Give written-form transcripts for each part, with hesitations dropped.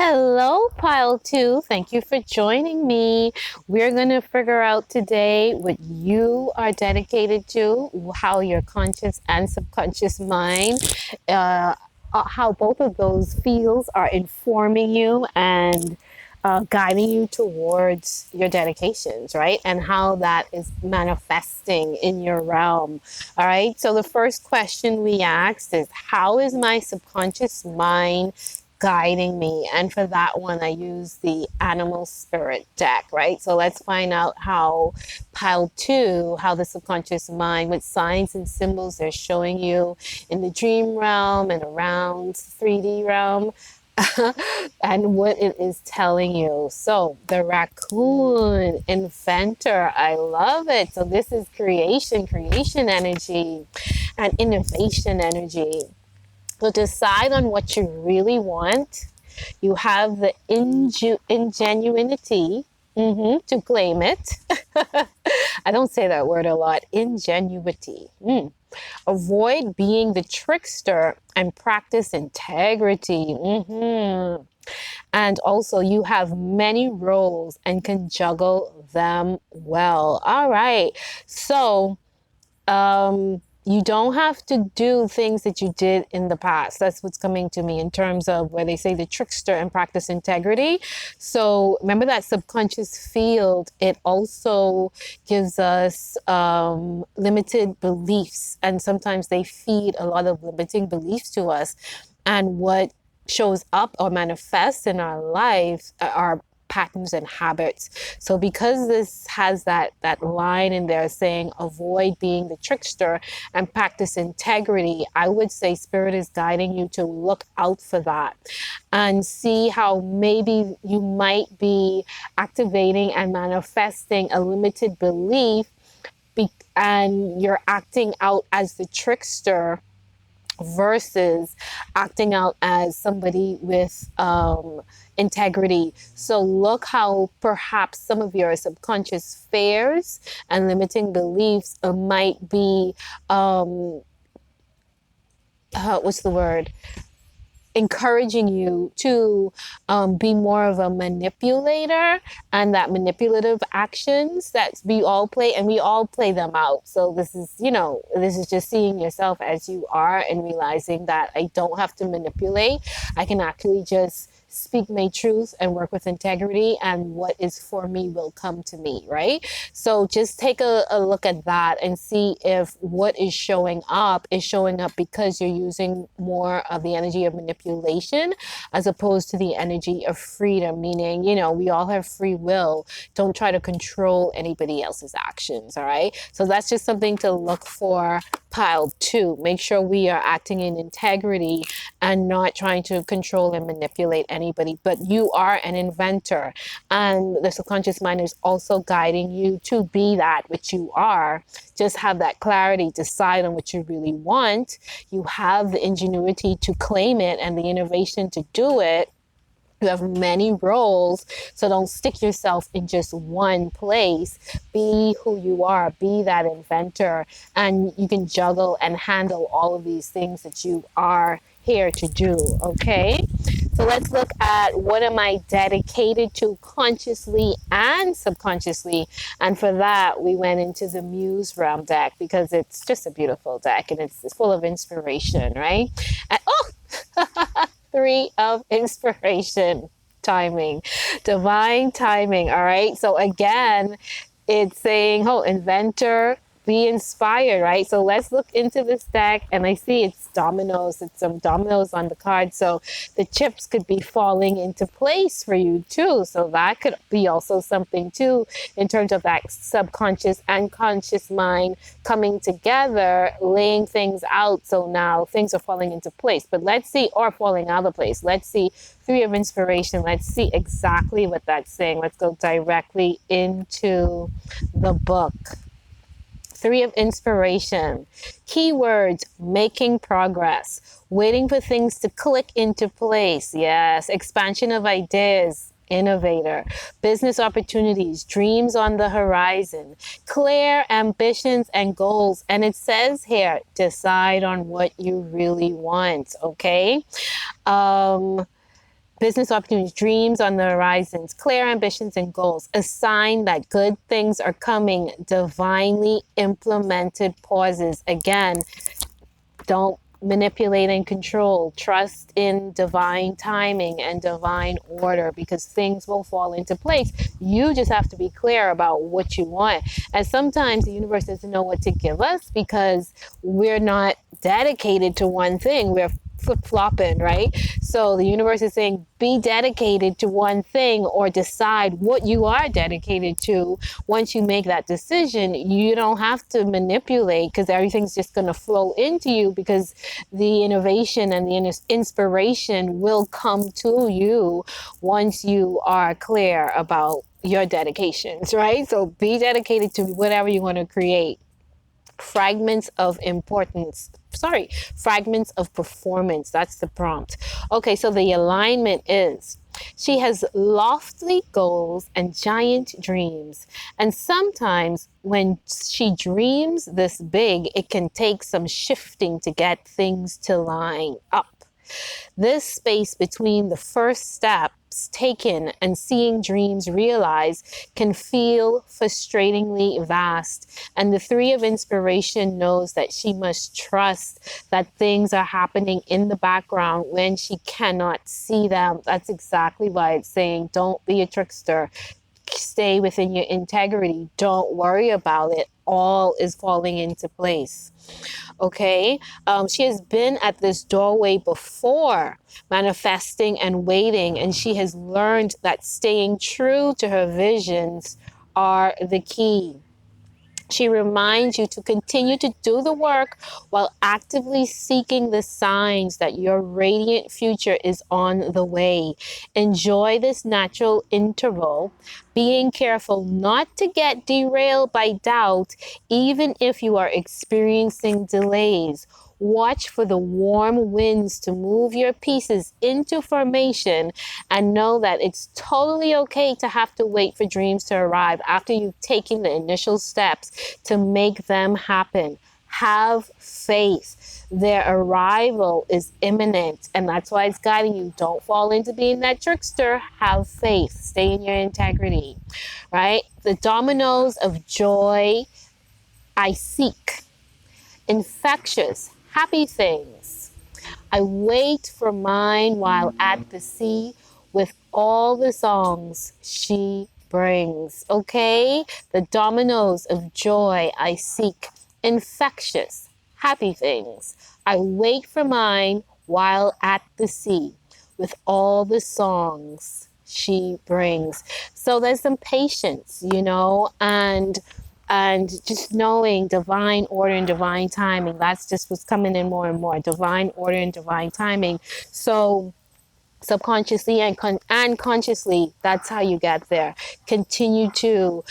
Hello, Pile 2. Thank you for joining me. We're going to figure out today what you are dedicated to, how your conscious and subconscious mind, uh, how both of those fields are informing you and guiding you towards your dedications, right? And how that is manifesting in your realm. All right. So the first question we asked is, how is my subconscious mind guiding me? And for that one, I use the animal spirit deck, right? So let's find out how pile two, how the subconscious mind, with signs and symbols they're showing you in the dream realm and around 3D realm. And what it is telling you. So, the raccoon inventor, I love it. So, this is creation energy, and innovation energy. So decide on what you really want. You have the ingenuity to claim it. I don't say that word a lot. Ingenuity. Avoid being the trickster and practice integrity. And also, you have many roles and can juggle them well. All right. So, you don't have to do things that you did in the past. That's what's coming to me in terms of where they say the trickster and practice integrity. So remember that subconscious field, it also gives us limited beliefs. And sometimes they feed a lot of limiting beliefs to us. And what shows up or manifests in our life are patterns and habits. So because this has that line in there saying avoid being the trickster and practice integrity, I would say spirit is guiding you to look out for that and see how maybe you might be activating and manifesting a limited belief and you're acting out as the trickster versus acting out as somebody with integrity. So look how perhaps some of your subconscious fears and limiting beliefs might be what's the word, encouraging you to be more of a manipulator, and that manipulative actions that we all play, and we all play them out. So this is, this is just seeing yourself as you are and realizing that I don't have to manipulate. I can actually just speak my truth and work with integrity, and what is for me will come to me, right? So just take a look at that and see if what is showing up because you're using more of the energy of manipulation as opposed to the energy of freedom, meaning, we all have free will. Don't try to control anybody else's actions, all right? So that's just something to look for. Pile two, make sure we are acting in integrity and not trying to control and manipulate anybody. But you are an inventor, and the subconscious mind is also guiding you to be that which you are. Just have that clarity, decide on what you really want. You have the ingenuity to claim it and the innovation to do it. You have many roles, so don't stick yourself in just one place. Be who you are, be that inventor, and you can juggle and handle all of these things that you are here to do, okay? So let's look at what am I dedicated to consciously and subconsciously. And for that, we went into the Muse Realm deck because it's just a beautiful deck and it's full of inspiration, right? And, three of inspiration, timing, divine timing. All right. So again, it's saying, oh, inventor, be inspired, right? So let's look into this deck, and I see it's dominoes. It's some dominoes on the card. So the chips could be falling into place for you too. So that could be also something too, in terms of that subconscious and conscious mind coming together, laying things out. So now things are falling into place. But let's see, or falling out of place. Let's see. Three of inspiration. Let's see exactly what that's saying. Let's go directly into the book. Three of inspiration. Keywords: making progress, waiting for things to click into place. Yes, expansion of ideas. Innovator, business opportunities, dreams on the horizon, clear ambitions and goals. And it says here, decide on what you really want. Okay. Business opportunities, dreams on the horizons, clear ambitions and goals, a sign that good things are coming, divinely implemented pauses. Again, don't manipulate and control. Trust in divine timing and divine order, because things will fall into place. You just have to be clear about what you want. And sometimes the universe doesn't know what to give us because we're not dedicated to one thing. We're flip-flopping, right? So the universe is saying, be dedicated to one thing, or decide what you are dedicated to. Once you make that decision, you don't have to manipulate, because everything's just going to flow into you, because the innovation and the inspiration will come to you once you are clear about your dedications, right? So be dedicated to whatever you want to create. Fragments of importance. Sorry, fragments of performance. That's the prompt. Okay, so the alignment is, she has lofty goals and giant dreams. And sometimes when she dreams this big, it can take some shifting to get things to line up. This space between the first steps taken and seeing dreams realized can feel frustratingly vast. And the three of inspiration knows that she must trust that things are happening in the background when she cannot see them. That's exactly why it's saying, don't be a trickster. Stay within your integrity. Don't worry about it. All is falling into place. Okay, she has been at this doorway before, manifesting and waiting, and she has learned that staying true to her visions are the key. She reminds you to continue to do the work while actively seeking the signs that your radiant future is on the way. Enjoy this natural interval, being careful not to get derailed by doubt, even if you are experiencing delays. Watch for the warm winds to move your pieces into formation, and know that it's totally okay to have to wait for dreams to arrive after you've taken the initial steps to make them happen. Have faith. Their arrival is imminent, and that's why it's guiding you. Don't fall into being that trickster. Have faith. Stay in your integrity, right? The dominoes of joy I seek. Infectious, happy things. I wait for mine while at the sea with all the songs she brings. Okay? The dominoes of joy I seek. Infectious, happy things. I wait for mine while at the sea with all the songs she brings. So there's some patience, and just knowing divine order and divine timing. That's just what's coming in more and more. Divine order and divine timing. So subconsciously and consciously, that's how you get there. Continue to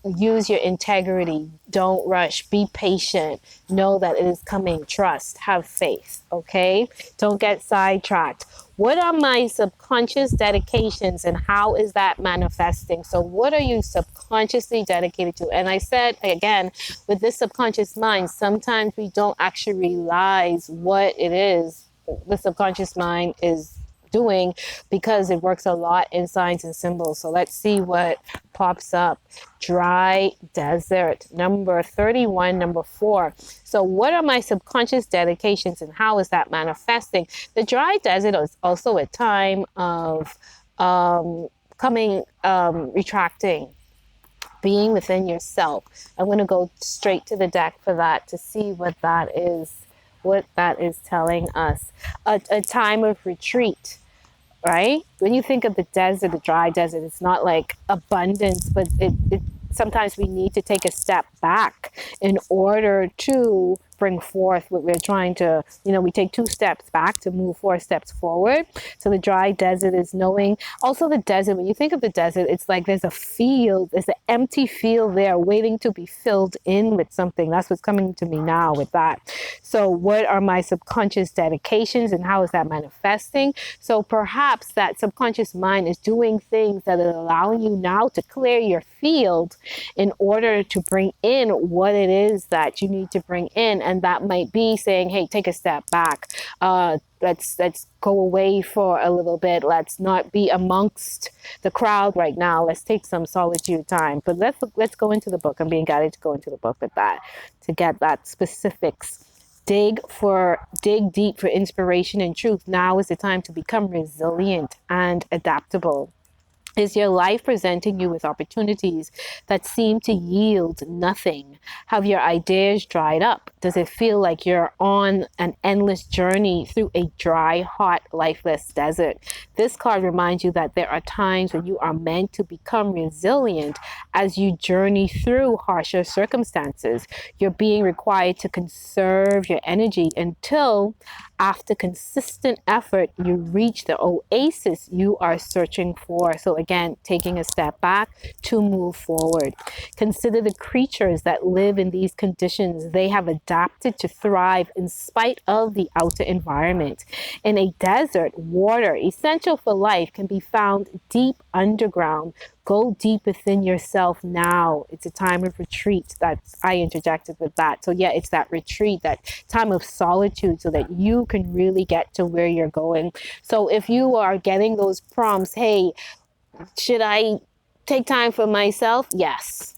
use your integrity. Don't rush. Be patient. Know that it is coming. Trust. Have faith. Okay? Don't get sidetracked. What are my subconscious dedications, and how is that manifesting? So what are you subconsciously dedicated to? And I said, again, with this subconscious mind, sometimes we don't actually realize what it is the subconscious mind is doing, because it works a lot in signs and symbols. So let's see what pops up. Dry desert, number 31, number 4. So what are my subconscious dedications, and how is that manifesting? The dry desert is also a time of retracting, being within yourself. I'm going to go straight to the deck for that to see what that is telling us. A time of retreat, right? When you think of the desert, the dry desert, it's not like abundance, but it sometimes we need to take a step back in order to bring forth what we're trying to, we take 2 steps back to move 4 steps forward. So the dry desert is knowing. Also the desert, when you think of the desert, it's like there's an empty field there waiting to be filled in with something. That's what's coming to me now with that. So what are my subconscious dedications, and how is that manifesting? So perhaps that subconscious mind is doing things that are allowing you now to clear your field in order to bring in what it is that you need to bring in. and that might be saying, hey, take a step back. Let's go away for a little bit. Let's not be amongst the crowd right now. Let's take some solitude time. But let's go into the book. I'm being guided to go into the book with that, to get that specifics. Dig deep for inspiration and truth. Now is the time to become resilient and adaptable. Is your life presenting you with opportunities that seem to yield nothing? Have your ideas dried up? Does it feel like you're on an endless journey through a dry, hot, lifeless desert? This card reminds you that there are times when you are meant to become resilient as you journey through harsher circumstances. You're being required to conserve your energy until, after consistent effort, you reach the oasis you are searching for. So again, taking a step back to move forward. Consider the creatures that live in these conditions. They have adapted to thrive in spite of the outer environment. In a desert, water, essential for life, can be found deep underground. Go deep within yourself now. It's a time of retreat. That's, I interjected with that. So yeah, it's that retreat, that time of solitude, so that you can really get to where you're going. So if you are getting those prompts, hey, should I take time for myself? Yes.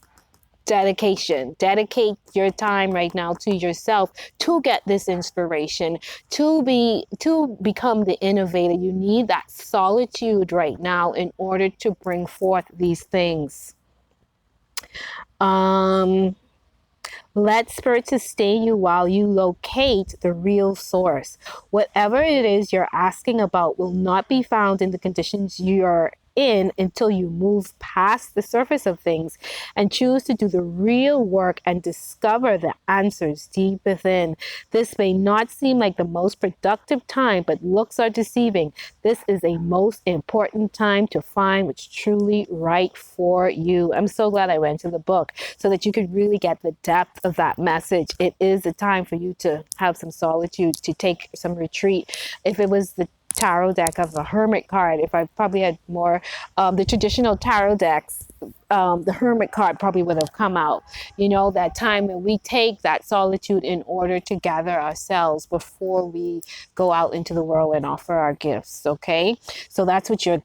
Dedication. Dedicate your time right now to yourself to get this inspiration, to become the innovator. You need that solitude right now in order to bring forth these things. Let Spirit sustain you while you locate the real source. Whatever it is you're asking about will not be found in the conditions you're in until you move past the surface of things and choose to do the real work and discover the answers deep within. This may not seem like the most productive time, but looks are deceiving. This is a most important time to find what's truly right for you. I'm so glad I went to the book so that you could really get the depth of that message. It is a time for you to have some solitude, to take some retreat. If it was the tarot deck of the Hermit card, if I probably had more, the traditional tarot decks, the Hermit card probably would have come out. You know, that time when we take that solitude in order to gather ourselves before we go out into the world and offer our gifts. Okay, so that's what your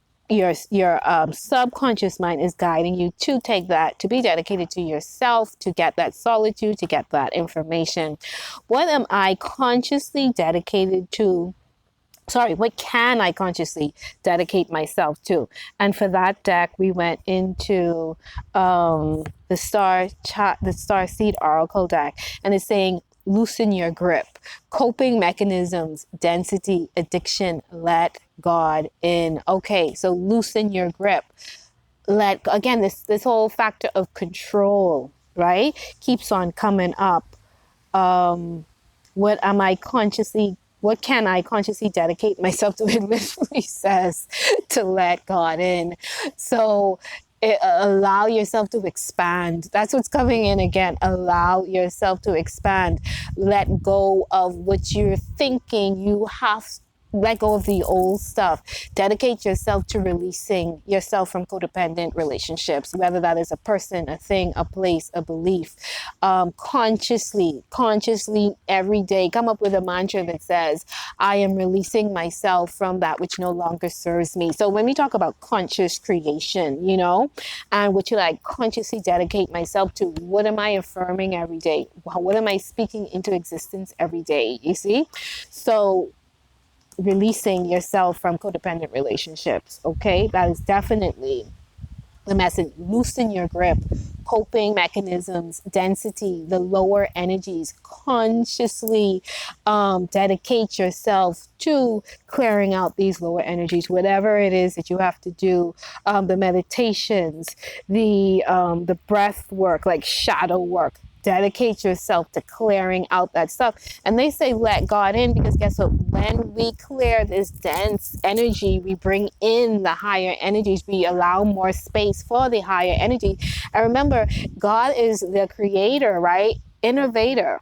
subconscious mind is guiding you to take that, to be dedicated to yourself, to get that solitude, to get that information. What am I consciously dedicated to? What can I consciously dedicate myself to? And for that deck, we went into the Star Seed Oracle deck, and it's saying, loosen your grip. Coping mechanisms, density, addiction, let God in. Okay, so loosen your grip. Again, this whole factor of control, right, keeps on coming up. What can I consciously dedicate myself to? It literally says to let God in. So allow yourself to expand. That's what's coming in again. Allow yourself to expand. Let go of what you're thinking you have. Let go of the old stuff. Dedicate yourself to releasing yourself from codependent relationships, whether that is a person, a thing, a place, a belief. Consciously, every day, come up with a mantra that says, I am releasing myself from that which no longer serves me. So when we talk about conscious creation, you know, and what you like consciously dedicate myself to, what am I affirming every day? What am I speaking into existence every day? You see? So releasing yourself from codependent relationships. Okay, that is definitely the message. Loosen your grip. Coping mechanisms, density, the lower energies. Consciously dedicate yourself to clearing out these lower energies, whatever it is that you have to do. The meditations, the breath work, like shadow work. Dedicate yourself to clearing out that stuff. And they say let God in, because guess what? When we clear this dense energy, we bring in the higher energies. We allow more space for the higher energy. And remember, God is the creator, right? Innovator.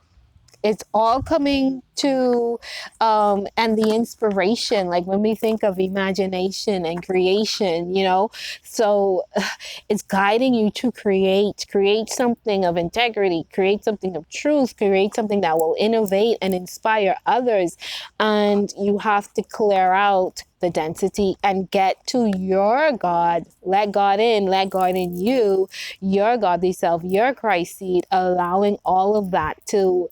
it's all coming to and the inspiration, like when we think of imagination and creation, so it's guiding you to create something of integrity, create something of truth, create something that will innovate and inspire others. And you have to clear out the density and get to your God. Let God in, let God in you, your godly self, your Christ seed, allowing all of that to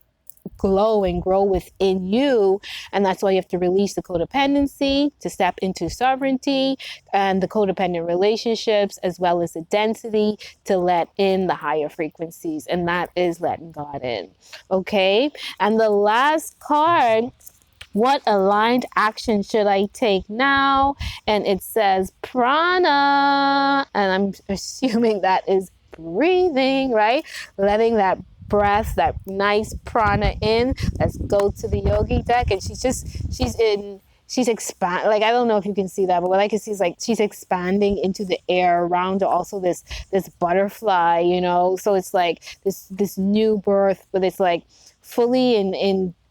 glow and grow within you. And that's why you have to release the codependency to step into sovereignty and the codependent relationships, as well as the density to let in the higher frequencies. And that is letting God in. Okay. And the last card, what aligned action should I take now? And it says prana. And I'm assuming that is breathing, right? Letting that breath, that nice prana in. Let's go to the yogi deck. And she's expand, like, I don't know if you can see that, but what I can see is like she's expanding into the air around her. Also this butterfly, so it's like this new birth, but it's like fully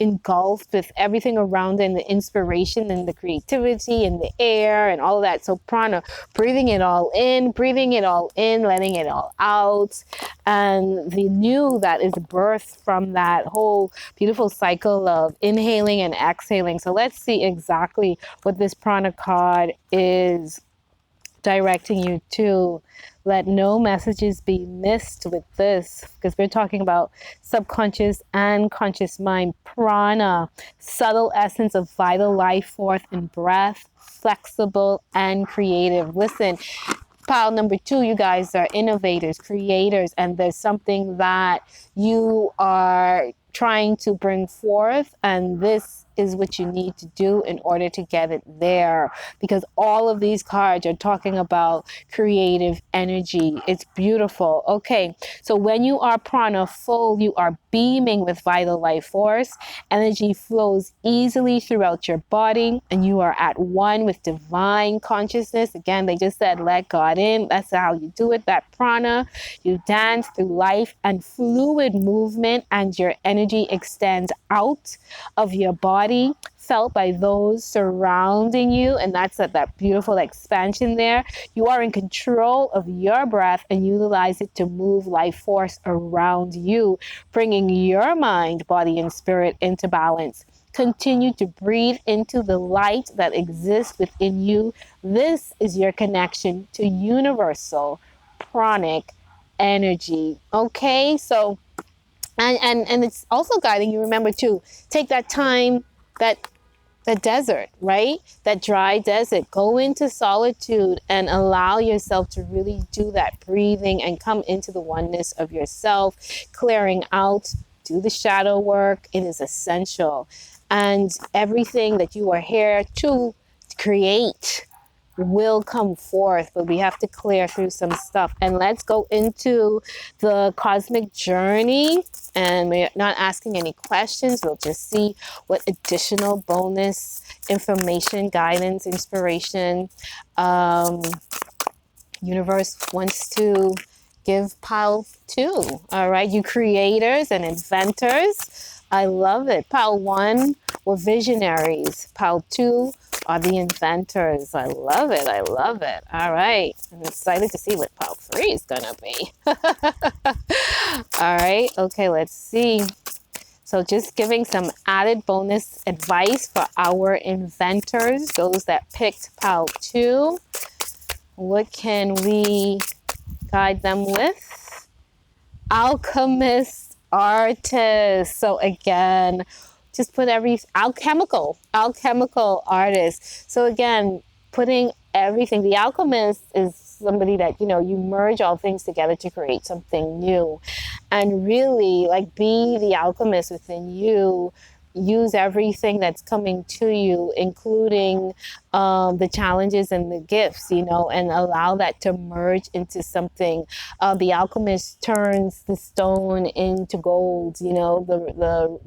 engulfed with everything around it, and the inspiration and the creativity and the air and all of that. So prana, breathing it all in, letting it all out. And the new that is birthed from that whole beautiful cycle of inhaling and exhaling. So let's see exactly what this prana card is directing you to. Let no messages be missed with this, because we're talking about subconscious and conscious mind. Prana, subtle essence of vital life force and breath, flexible and creative. Listen, pile number 2, you guys are innovators, creators, and there's something that you are trying to bring forth, and this is what you need to do in order to get it there, because all of these cards are talking about creative energy. It's beautiful. Okay, so when you are prana full, you are beaming with vital life force. Energy flows easily throughout your body, and you are at one with divine consciousness. Again, they just said let God in. That's how you do it. That prana, you dance through life and fluid movement, and your energy extends out of your body, felt by those surrounding you. And that's that beautiful expansion there. You are in control of your breath and utilize it to move life force around you, bringing your mind, body, and spirit into balance. Continue to breathe into the light that exists within you. This is your connection to universal pranic energy. Okay, so and it's also guiding you, remember, to take that time, that the desert, right? That dry desert. Go into solitude and allow yourself to really do that breathing and come into the oneness of yourself, clearing out, do the shadow work. It is essential. And everything that you are here to create will come forth, but we have to clear through some stuff. And let's go into the cosmic journey, and we're not asking any questions. We'll just see what additional bonus information, guidance, inspiration universe wants to give pile 2. All right, you creators and inventors, I love it. Pile 1 were visionaries. Pile 2 are the inventors. I love it. I love it. All right. I'm excited to see what pile 3 is going to be. All right. Okay, let's see. So just giving some added bonus advice for our inventors, those that picked pile 2. What can we guide them with? Alchemist, artist. So again, just put alchemical artist. So again, putting everything, the alchemist is somebody that, you merge all things together to create something new. And really, like, be the alchemist within you. Use everything that's coming to you, including the challenges and the gifts, and allow that to merge into something. The alchemist turns the stone into gold, the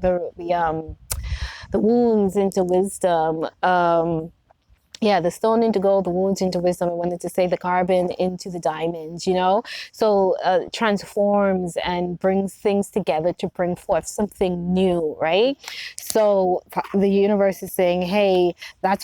wounds into wisdom. Yeah, the stone into gold, the wounds into wisdom. I wanted to say the carbon into the diamonds, So transforms and brings things together to bring forth something new, right? So the universe is saying, hey, that's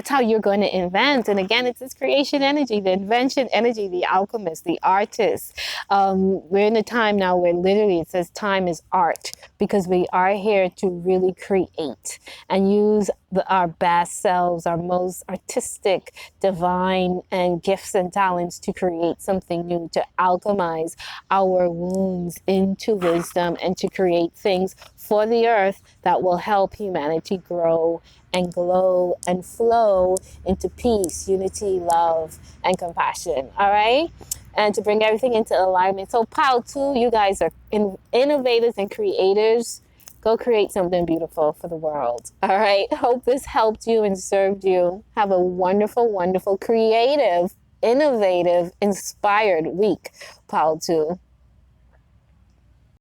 how you're going to invent. And again, it's this creation energy, the invention energy, the alchemist, the artist. We're in a time now where literally it says time is art, because we are here to really create and use our best selves, our most artistic, divine, and gifts and talents to create something new, to alchemize our wounds into wisdom, and to create things for the earth that will help humanity grow and glow and flow into peace, unity, love, and compassion. All right? And to bring everything into alignment. So, Pal, too, you guys are innovators and creators. Go create something beautiful for the world. All right. Hope this helped you and served you. Have a wonderful, wonderful, creative, innovative, inspired week, Paul, too.